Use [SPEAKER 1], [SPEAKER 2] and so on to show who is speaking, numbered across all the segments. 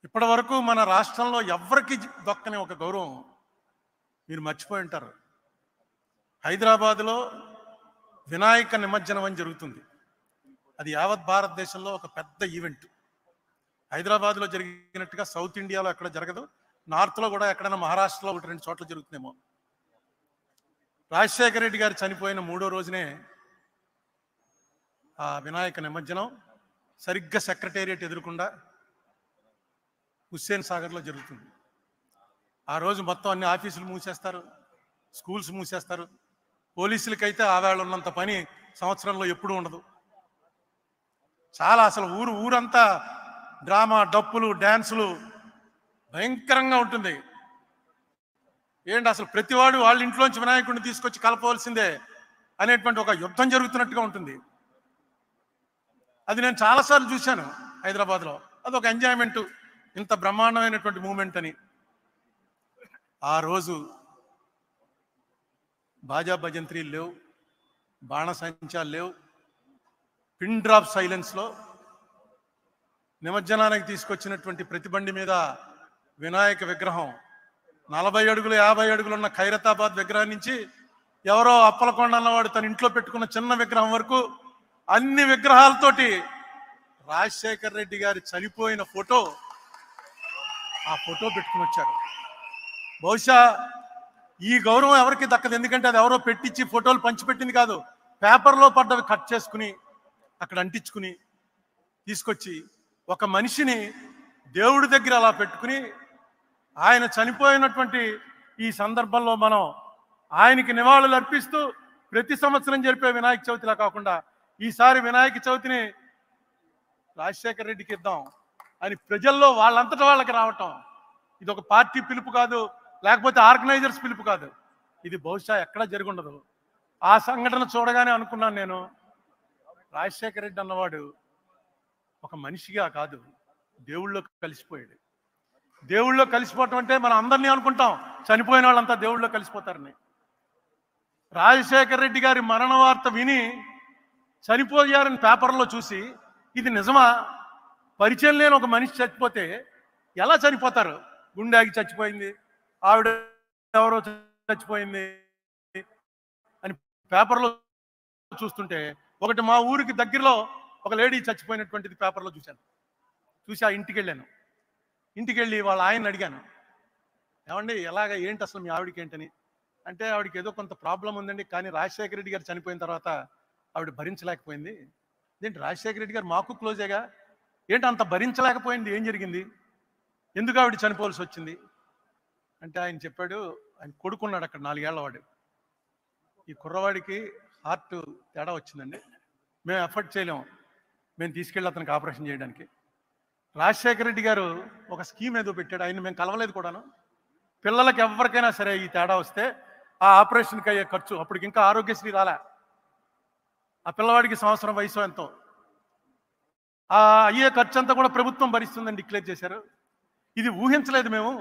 [SPEAKER 1] ఇప్పటి వరకు మన రాష్ట్రంలో ఎవ్వరికి దొక్కని ఒక గౌరవం మీరు మర్చిపోయి ఉంటారు. హైదరాబాదులో వినాయక నిమజ్జనం అని జరుగుతుంది. అది యావత్ భారతదేశంలో ఒక పెద్ద ఈవెంట్. హైదరాబాద్లో జరిగినట్టుగా సౌత్ ఇండియాలో ఎక్కడ జరగదు. నార్త్లో కూడా ఎక్కడైనా మహారాష్ట్రలో ఒకటి రెండు చోట్ల జరుగుతుందేమో. రాజశేఖర రెడ్డి గారు చనిపోయిన 3వ రోజునే ఆ వినాయక నిమజ్జనం సరిగ్గా సెక్రటేరియట్ ఎదురుకుండా హుస్సేన్ సాగర్లో జరుగుతుంది. ఆ రోజు మొత్తం అన్ని ఆఫీసులు మూసేస్తారు, స్కూల్స్ మూసేస్తారు. పోలీసులకైతే ఆవేళ ఉన్నంత పని సంవత్సరంలో ఎప్పుడూ ఉండదు. చాలా అసలు ఊరంతా డ్రామా, డప్పులు, డ్యాన్సులు భయంకరంగా ఉంటుంది. ఏంటి అసలు ప్రతివాడు వాళ్ళ ఇంట్లోంచి వినాయకుడిని తీసుకొచ్చి కలపవలసిందే అనేటువంటి ఒక యుద్ధం జరుగుతున్నట్టుగా ఉంటుంది. అది నేను చాలాసార్లు చూశాను హైదరాబాద్లో. అదొక ఎంజాయ్మెంట్, ఇంత బ్రహ్మాండమైనటువంటి మూమెంట్ అని. ఆ రోజు బాజా భజంత్రీలు లేవు, బాణసంచాలు లేవు. పిన్ డ్రాప్ సైలెన్స్లో నిమజ్జనానికి తీసుకొచ్చినటువంటి ప్రతి బండి మీద వినాయక విగ్రహం 40 అడుగులు 50 అడుగులు ఉన్న ఖైరతాబాద్ విగ్రహం నుంచి ఎవరో అప్పలకొండ అన్నవాడు తన ఇంట్లో పెట్టుకున్న చిన్న విగ్రహం వరకు అన్ని విగ్రహాలతోటి రాజశేఖర రెడ్డి గారి చనిపోయిన ఫోటో, ఆ ఫోటో పెట్టుకుని వచ్చారు. బహుశా ఈ గౌరవం ఎవరికి దక్కదు. ఎందుకంటే అది ఎవరో పెట్టించి ఫోటోలు పంచిపెట్టింది కాదు. పేపర్లో పడ్డవి కట్ చేసుకుని అక్కడ అంటించుకుని తీసుకొచ్చి ఒక మనిషిని దేవుడి దగ్గర అలా పెట్టుకుని ఆయన చనిపోయినటువంటి ఈ సందర్భంలో మనం ఆయనకి నివాళులు అర్పిస్తూ ప్రతి సంవత్సరం జరిపే వినాయక చవితిలా కాకుండా ఈసారి వినాయక చవితిని రాజశేఖర రెడ్డికి ఇద్దాం అని ప్రజల్లో వాళ్ళంతటా వాళ్ళకి రావటం, ఇది ఒక పార్టీ పిలుపు కాదు, లేకపోతే ఆర్గనైజర్స్ పిలుపు కాదు. ఇది బహుశా ఎక్కడా జరుగుండదు. ఆ సంఘటన చూడగానే అనుకున్నాను నేను, రాజశేఖర రెడ్డి అన్నవాడు ఒక మనిషిగా కాదు, దేవుళ్ళో కలిసిపోయాడు. దేవుళ్ళో కలిసిపోవటం అంటే మనం అందరినీ అనుకుంటాం చనిపోయిన వాళ్ళంతా దేవుళ్ళో కలిసిపోతారని. రాజశేఖర రెడ్డి గారి మరణ వార్త విని చనిపోయారని పేపర్లో చూసి ఇది నిజమా, పరిచయం లేని ఒక మనిషి చచ్చిపోతే ఎలా చనిపోతారు? గుండె ఆగి చచ్చిపోయింది, ఆవిడ ఎవరో చచ్చిపోయింది అని పేపర్లో చూస్తుంటే, ఒకటి మా ఊరికి దగ్గరలో ఒక లేడీ చచ్చిపోయినటువంటిది పేపర్లో చూశాను. చూసి ఆ ఇంటికి వెళ్ళాను. ఇంటికి వెళ్ళి వాళ్ళ ఆయన అడిగాను, ఏమండి ఎలాగ ఏంటి అసలు మీ ఆవిడకి ఏంటని. అంటే ఆవిడకి ఏదో కొంత ప్రాబ్లం ఉందండి, కానీ రాజశేఖర రెడ్డి గారు చనిపోయిన తర్వాత ఆవిడ భరించలేకపోయింది. ఏంటి రాజశేఖర రెడ్డి గారు మాకు క్లోజేగా, ఏంటి అంత భరించలేకపోయింది, ఏం జరిగింది, ఎందుకు ఆవిడ చనిపోవాల్సి వచ్చింది అంటే ఆయన చెప్పాడు, ఆయన కొడుకున్నాడు అక్కడ 4 ఏళ్ల వాడు. ఈ కుర్రవాడికి హార్ట్ తేడా వచ్చిందండి, మేము ఎఫర్ట్ చేయలేము, మేము తీసుకెళ్ళి అతనికి ఆపరేషన్ చేయడానికి. రాజశేఖర రెడ్డి గారు ఒక స్కీమ్ ఏదో పెట్టాడు, ఆయన మేము కలవలేదు కూడాను. పిల్లలకి ఎవరికైనా సరే ఈ తేడా వస్తే ఆ ఆపరేషన్కి అయ్యే ఖర్చు, అప్పటికి ఇంకా ఆరోగ్యశ్రీ రాలే, ఆ పిల్లవాడికి సంవత్సరం వయసు ఎంతో, ఆ అయ్యే ఖర్చు అంతా కూడా ప్రభుత్వం భరిస్తుందని డిక్లేర్ చేశారు. ఇది ఊహించలేదు మేము.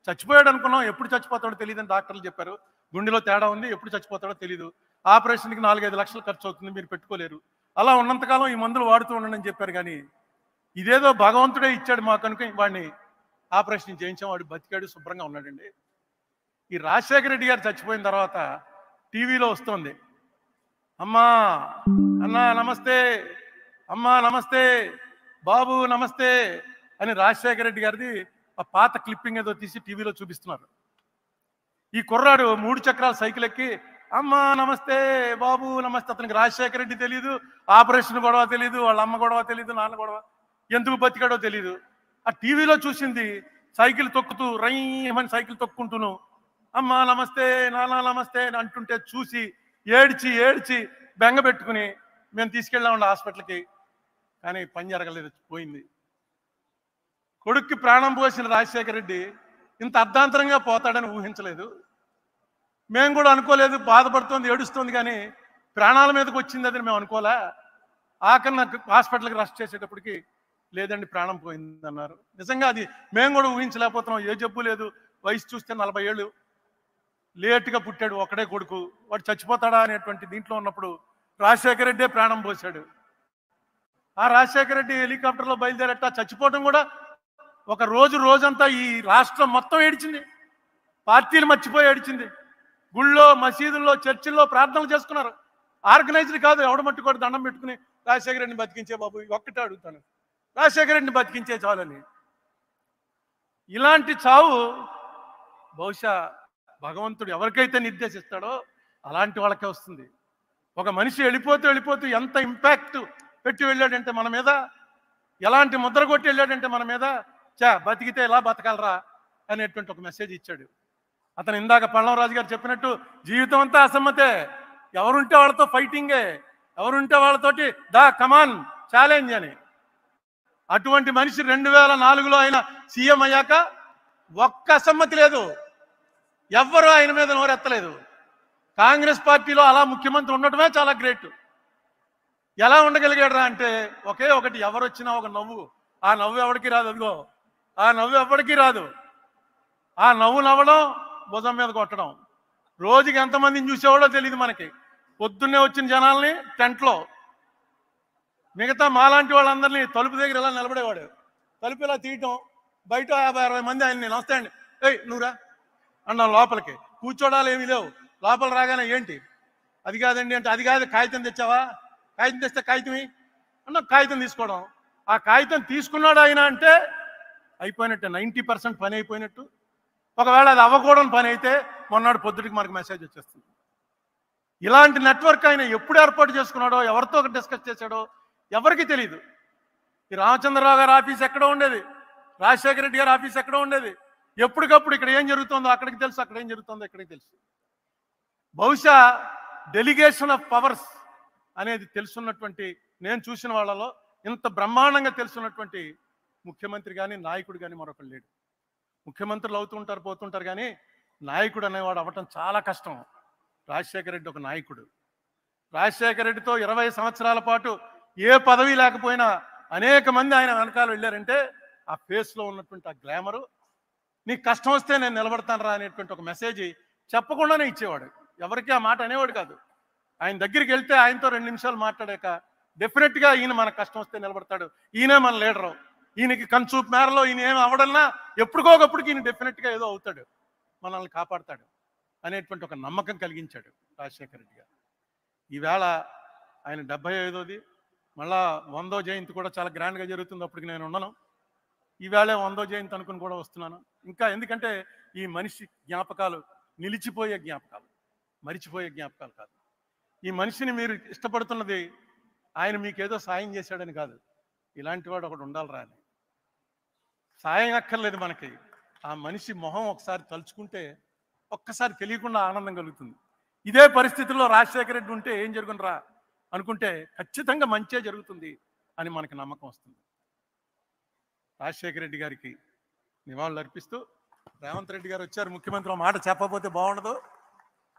[SPEAKER 1] చచ్చిపోయాడు అనుకున్నాం, ఎప్పుడు చచ్చిపోతాడో తెలియదని డాక్టర్లు చెప్పారు. గుండెలో తేడా ఉంది, ఎప్పుడు చచ్చిపోతాడో తెలీదు, ఆపరేషన్కి 4-5 లక్షలు ఖర్చు అవుతుంది, మీరు పెట్టుకోలేరు, అలా ఉన్నంతకాలం ఈ మందులు వాడుతూ ఉండండి అని చెప్పారు. కానీ ఇదేదో భగవంతుడే ఇచ్చాడు మాకు అనుకుని వాడిని ఆపరేషన్ చేయించాం, వాడు బతికాడు, శుభ్రంగా ఉన్నాడండి. ఈ రాజశేఖర రెడ్డి గారు చచ్చిపోయిన తర్వాత టీవీలో వస్తుంది, అమ్మా అన్నా నమస్తే, అమ్మా నమస్తే, బాబు నమస్తే అని రాజశేఖర రెడ్డి గారిది ఆ పాత క్లిప్పింగ్ ఏదో తీసి టీవీలో చూపిస్తున్నారు. ఈ కుర్రాడు 3 చక్రాల సైకిల్ ఎక్కి అమ్మా నమస్తే, బాబు నమస్తే. అతనికి రాజశేఖర రెడ్డి తెలియదు, ఆపరేషన్ గొడవ తెలియదు, వాళ్ళ అమ్మ గొడవ తెలియదు, నాన్న గొడవ, ఎందుకు బతికాడో తెలియదు. ఆ టీవీలో చూసింది సైకిల్ తొక్కుతూ రైమని సైకిల్ తొక్కుంటూను అమ్మా నమస్తే, నాన్న నమస్తే అని అంటుంటే చూసి ఏడ్చి ఏడ్చి బెంగ పెట్టుకుని మేము తీసుకెళ్ళామండి హాస్పిటల్కి. కానీ పని జరగలేదు, పోయింది. కొడుక్కి ప్రాణం పోసిన రాజశేఖర రెడ్డి ఇంత అర్ధాంతరంగా పోతాడని ఊహించలేదు. మేము కూడా అనుకోలేదు. బాధపడుతోంది, ఏడుస్తోంది, కానీ ప్రాణాల మీదకి వచ్చింది అది మేము అనుకోలే. ఆఖరి నాకు హాస్పిటల్కి రష్ చేసేటప్పటికి లేదండి ప్రాణం పోయింది అన్నారు. నిజంగా అది మేము కూడా ఊహించలేకపోతున్నాం. ఏ జబ్బు లేదు, వయసు చూస్తే 40 ఏళ్ళు, లేటుగా పుట్టాడు, ఒకడే కొడుకు, వాడు చచ్చిపోతాడా అనేటువంటి దీంట్లో ఉన్నప్పుడు రాజశేఖర రెడ్డే ప్రాణం పోశాడు. ఆ రాజశేఖర రెడ్డి హెలికాప్టర్లో బయలుదేరట, చచ్చిపోవడం కూడా ఒక రోజంతా ఈ రాష్ట్రం మొత్తం ఏడిచింది. పార్టీలు మర్చిపోయి ఏడిచింది. గుళ్ళో, మసీదుల్లో, చర్చిల్లో ప్రార్థనలు చేసుకున్నారు. ఆర్గనైజ్డ్ కాదు, ఎవడ మట్టుకోడు దండం పెట్టుకుని రాజశేఖర రెడ్డిని బతికించే బాబు, ఒక్కటే అడుగుతాను, రాజశేఖర రెడ్డిని బతికించే చాలని. ఇలాంటి చావు బహుశా భగవంతుడు ఎవరికైతే నిర్దేశిస్తాడో అలాంటి వాళ్ళకే వస్తుంది. ఒక మనిషి వెళ్ళిపోతూ ఎంత ఇంపాక్ట్ పెట్టి వెళ్ళాడంటే మన మీద, ఎలాంటి ముద్ర కొట్టి వెళ్ళాడంటే మన మీద, బతికితే ఎలా బతకాలరా అనేటువంటి ఒక మెసేజ్ ఇచ్చాడు. అతను ఇందాక పళ్ళవరాజు గారు చెప్పినట్టు జీవితం అంతా అసమ్మతే, ఎవరుంటే వాళ్ళతో ఫైటింగే, ఎవరుంటే వాళ్ళతోటి దా కమాన్ ఛాలెంజ్ అని. అటువంటి మనిషి 2004లో ఆయన సీఎం అయ్యాక ఒక్క అసమ్మతి లేదు, ఎవ్వరూ ఆయన మీద నోరెత్తలేదు. కాంగ్రెస్ పార్టీలో అలా ముఖ్యమంత్రి ఉండటమే చాలా గ్రేట్. ఎలా ఉండగలిగాడరా అంటే ఒకే ఒకటి, ఎవరు వచ్చినా ఒక నవ్వు. ఆ నవ్వు ఎవరికి రాదు, అదిగో ఆ నవ్వు ఎవరికి రాదు. ఆ నవ్వు నవ్వడం, భుజం మీద కొట్టడం. రోజుకి ఎంతమందిని చూసేవాడో తెలియదు మనకి. పొద్దున్నే వచ్చిన జనాల్ని టెంట్లో, మిగతా మాలాంటి వాళ్ళందరినీ తలుపు దగ్గర ఇలా నిలబడేవాడు. తలుపు ఇలా తీయటం, బయట 50-60 మంది ఆయన్ని నమస్తే అండి, ఏయ్ నువ్వురా అన్నాం. లోపలికి కూర్చోడాలు ఏమీ లేవు. లోపల రాగానే ఏంటి అది కాదండి అంటే, అది కాదు, కాగితం తెచ్చావా, కాగితం తెస్తే కాగితమే అన్న, కాగితం తీసుకోవడం. ఆ కాగితం తీసుకున్నాడు ఆయన అంటే అయిపోయినట్టే, 90% పని అయిపోయినట్టు. ఒకవేళ అది అవ్వకూడని పని అయితే మొన్నటి పొద్దుటికి మనకు మెసేజ్ వచ్చేస్తుంది. ఇలాంటి నెట్వర్క్ ఆయన ఎప్పుడు ఏర్పాటు చేసుకున్నాడో, ఎవరితో డిస్కస్ చేశాడో ఎవరికి తెలియదు. ఈ రామచంద్రరావు గారి ఆఫీస్ ఎక్కడో ఉండేది, రాజశేఖర రెడ్డి గారి ఆఫీస్ ఎక్కడో ఉండేది. ఎప్పటికప్పుడు ఇక్కడ ఏం జరుగుతుందో అక్కడికి తెలుసు, అక్కడ ఏం జరుగుతుందో ఇక్కడికి తెలుసు. బహుశా డెలిగేషన్ ఆఫ్ పవర్స్ అనేది తెలుసున్నటువంటి, నేను చూసిన వాళ్ళలో ఇంత బ్రహ్మాండంగా తెలుసున్నటువంటి ముఖ్యమంత్రి కానీ నాయకుడు కానీ మరొకరు లేడు. ముఖ్యమంత్రులు అవుతుంటారు పోతుంటారు కానీ నాయకుడు అనేవాడు అవ్వటం చాలా కష్టం. రాజశేఖర రెడ్డి ఒక నాయకుడు. రాజశేఖర రెడ్డితో 20 సంవత్సరాల పాటు ఏ పదవి లేకపోయినా అనేక మంది ఆయన వెనకాల వెళ్ళారంటే ఆ ఫేస్లో ఉన్నటువంటి ఆ గ్లామరు, నీకు కష్టం వస్తే నేను నిలబడతాను రా అనేటువంటి ఒక మెసేజ్ చెప్పకుండానే ఇచ్చేవాడు. ఎవరికి ఆ మాట అనేవాడు కాదు. ఆయన దగ్గరికి వెళ్తే ఆయనతో 2 నిమిషాలు మాట్లాడాక డెఫినెట్గా ఈయన మన కష్టం వస్తే నిలబడతాడు, ఈయనే మన లీడరు, ఈయనకి కన్సూప్ మేరలో ఈయన ఏమి అవ్వడన్నా ఎప్పటికోకప్పటికి ఈయన డెఫినెట్గా ఏదో అవుతాడు, మనల్ని కాపాడతాడు అనేటువంటి ఒక నమ్మకం కలిగించాడు రాజశేఖర రెడ్డి గారు. ఈవేళ ఆయన 75వది, మళ్ళా 100వ జయంతి కూడా చాలా గ్రాండ్గా జరుగుతుంది. అప్పటికి నేను ఉన్నాను. ఈవేళ 100వ జయంతి అనుకుని కూడా వస్తున్నాను. ఇంకా ఎందుకంటే ఈ మనిషి జ్ఞాపకాలు నిలిచిపోయే జ్ఞాపకాలు, మరిచిపోయే జ్ఞాపకాలు కాదు. ఈ మనిషిని మీరు ఇష్టపడుతున్నది ఆయన మీకేదో సాయం చేశాడని కాదు, ఇలాంటి వాడు ఒకడు ఉండాలిరా అని. సాయం అక్కర్లేదు మనకి, ఆ మనిషి మొహం ఒకసారి తలుచుకుంటే ఒక్కసారి తెలియకుండా ఆనందం కలుగుతుంది. ఇదే పరిస్థితుల్లో రాజశేఖర రెడ్డి ఉంటే ఏం జరుగునరా అనుకుంటే ఖచ్చితంగా మంచే జరుగుతుంది అని మనకి నమ్మకం వస్తుంది. రాజశేఖర రెడ్డి గారికి నివాళులు అర్పిస్తూ రేవంత్ రెడ్డి గారు వచ్చారు. ముఖ్యమంత్రి మాట చెప్పకపోతే బాగుండదు.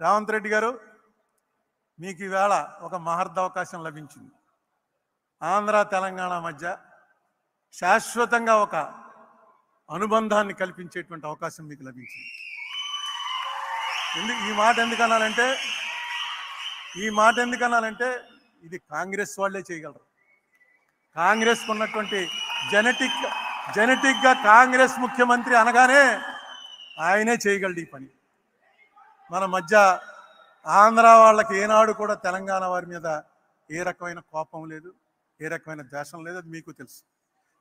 [SPEAKER 1] రేవంత్ రెడ్డి గారు, మీకు ఈవేళ ఒక మహర్దవకాశం లభించింది. ఆంధ్ర తెలంగాణ మధ్య శాశ్వతంగా ఒక అనుబంధాన్ని కల్పించేటువంటి అవకాశం మీకు లభించింది. ఈ మాట ఎందుకనాలంటే ఇది కాంగ్రెస్ వాళ్ళే చేయగలరు. కాంగ్రెస్కు ఉన్నటువంటి జెనెటిక్గా కాంగ్రెస్ ముఖ్యమంత్రి అనగానే ఆయనే చేయగలడు ఈ పని. మన మధ్య ఆంధ్ర వాళ్ళకి ఏనాడు కూడా తెలంగాణ వారి మీద ఏ రకమైన కోపం లేదు, ఏ రకమైన ద్వేషం లేదు. అది మీకు తెలుసు.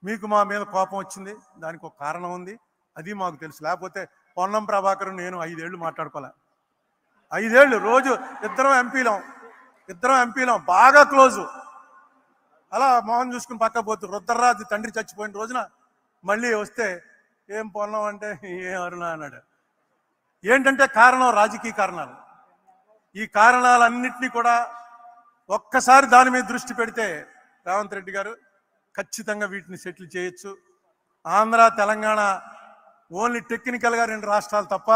[SPEAKER 1] మీకు మా మీద కోపం వచ్చింది, దానికి ఒక కారణం ఉంది, అది మాకు తెలుసు. లేకపోతే పొన్నం ప్రభాకర్ నేను 5 ఏళ్ళు మాట్లాడుకోలే. 5 ఏళ్ళు రోజు ఇద్దరం ఎంపీలం బాగా క్లోజు. అలా మోహన్ చూసుకుని పక్క పోతూ రుద్రరాజు తండ్రి చచ్చిపోయిన రోజున మళ్ళీ వస్తే ఏం పొన్నం అంటే ఏం అరుణ అన్నాడు. ఏంటంటే కారణం రాజకీయ కారణాలు. ఈ కారణాలన్నింటినీ కూడా ఒక్కసారి దాని మీద దృష్టి పెడితే రేవంత్ రెడ్డి గారు ఖచ్చితంగా వీటిని సెటిల్ చేయొచ్చు. ఆంధ్ర తెలంగాణ ఓన్లీ టెక్నికల్గా 2 రాష్ట్రాలు తప్ప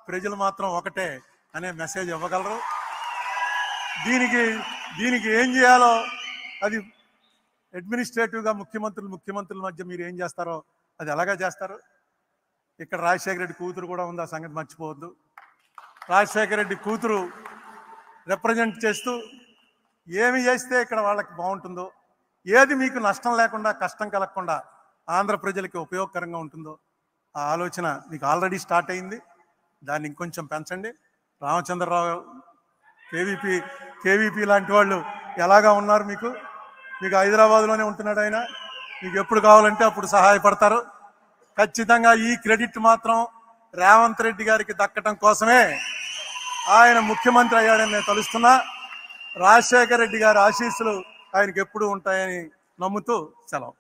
[SPEAKER 1] ప్రజలు మాత్రం ఒకటే అనే మెసేజ్ ఇవ్వగలరు. దీనికి ఏం చేయాలో అది అడ్మినిస్ట్రేటివ్గా ముఖ్యమంత్రుల మధ్య మీరు ఏం చేస్తారో అది ఎలాగా చేస్తారు. ఇక్కడ రాజశేఖర రెడ్డి కూతురు కూడా ఉంది, ఆ సంగతి మర్చిపోవద్దు. రాజశేఖర రెడ్డి కూతురు రిప్రజెంట్ చేస్తూ ఏమి చేస్తే ఇక్కడ వాళ్ళకి బాగుంటుందో, ఏది మీకు నష్టం లేకుండా కష్టం కలగకుండా ఆంధ్ర ప్రజలకి ఉపయోగకరంగా ఉంటుందో ఆ ఆలోచన మీకు ఆల్రెడీ స్టార్ట్ అయింది. దాన్ని ఇంకొంచెం పెంచండి. రామచంద్రరావు కేవీపీ లాంటి వాళ్ళు ఎలాగా ఉన్నారు మీకు హైదరాబాద్లోనే ఉంటున్నాడు ఆయన. మీకు ఎప్పుడు కావాలంటే అప్పుడు సహాయపడతారు. ఖచ్చితంగా ఈ క్రెడిట్ మాత్రం రేవంత్ రెడ్డి గారికి దక్కడం కోసమే ఆయన ముఖ్యమంత్రి అయ్యాడని నేను తలుస్తున్నా. రాజశేఖర రెడ్డి గారి ఆశీస్సులు ఆయనకి ఎప్పుడు ఉంటాయని నమ్ముతూ సెలవు.